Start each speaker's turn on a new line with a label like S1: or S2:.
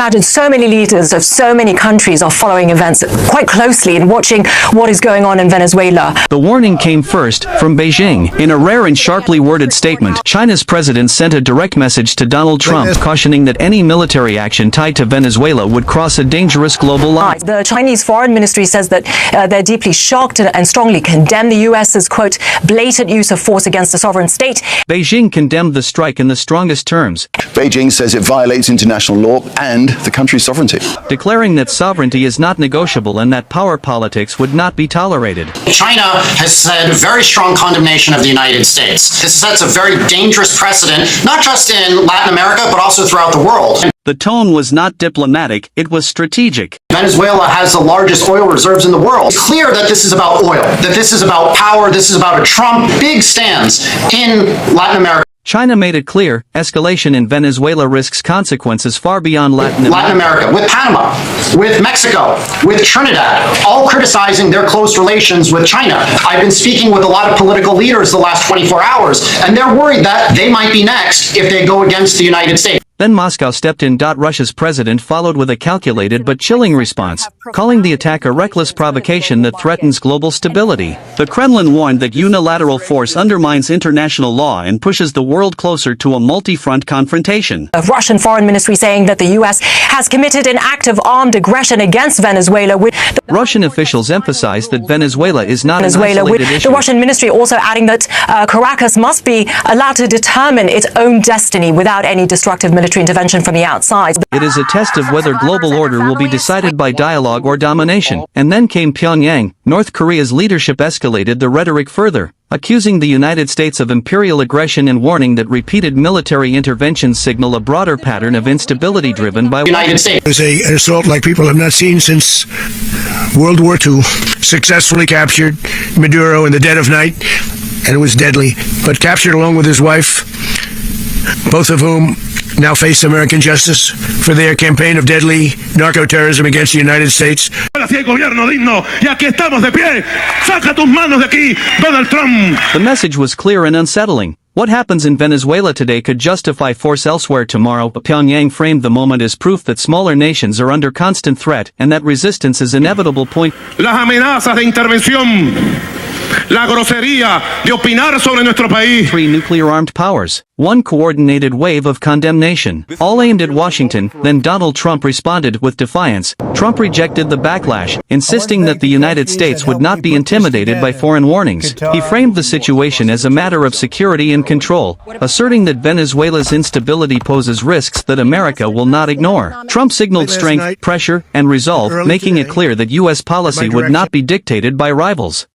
S1: Imagine so many leaders of so many countries are following events quite closely and watching what is going on in Venezuela.
S2: The warning came first from Beijing. In a rare and sharply worded statement, China's president sent a direct message to Donald Trump cautioning that any military action tied to Venezuela would cross a dangerous global line.
S1: The Chinese Foreign Ministry says that they're deeply shocked and strongly condemn the U.S.'s, quote, blatant use of force against a sovereign state.
S2: Beijing condemned the strike in the strongest terms.
S3: Beijing says it violates international law and the country's sovereignty,
S2: declaring that sovereignty is not negotiable and that power politics would not be tolerated.
S4: China has said very strong condemnation of the United States. This sets a very dangerous precedent, not just in Latin America, but also throughout the world.
S2: The tone was not diplomatic, it was strategic.
S4: Venezuela has the largest oil reserves in the world. It's clear that this is about oil, that this is about power, this is about a Trump big stance in Latin America.
S2: China made it clear, escalation in Venezuela risks consequences far beyond Latin
S4: America, with Panama, with Mexico, with Trinidad, all criticizing their close relations with China. I've been speaking with a lot of political leaders the last 24 hours, and they're worried that they might be next if they go against the United States.
S2: Then Moscow stepped in. Russia's president followed with a calculated but chilling response, calling the attack a reckless provocation that threatens global stability. The Kremlin warned that unilateral force undermines international law and pushes the world closer to a multi-front confrontation.
S1: The Russian Foreign Ministry saying that the U.S. has committed an act of armed aggression against Venezuela.
S2: Russian officials emphasized that Venezuela is not an isolated issue.
S1: The Russian ministry also adding that Caracas must be allowed to determine its own destiny without any destructive military intervention from the outside.
S2: It is a test of whether global order will be decided by dialogue or domination. And then came Pyongyang. North Korea's leadership escalated the rhetoric further, accusing the United States of imperial aggression and warning that repeated military interventions signal a broader pattern of instability driven by the
S4: United States.
S5: It was an assault like people have not seen since World War II. Successfully captured Maduro in the dead of night, and it was deadly. But captured along with his wife, both of whom now face American justice for their campaign of deadly narco-terrorism against the United States.
S2: The message was clear and unsettling. What happens in Venezuela today could justify force elsewhere tomorrow. Pyongyang framed the moment as proof that smaller nations are under constant threat and that resistance is inevitable.
S6: Las amenazas de intervención, la grosería de opinar sobre nuestro país.
S2: 3 nuclear-armed powers. One coordinated wave of condemnation, all aimed at Washington. Then Donald Trump responded with defiance. Trump rejected the backlash, insisting that the United States would not be intimidated by foreign warnings. He framed the situation as a matter of security and control, asserting that Venezuela's instability poses risks that America will not ignore. Trump signaled strength, pressure, and resolve, making it clear that U.S. policy would not be dictated by rivals.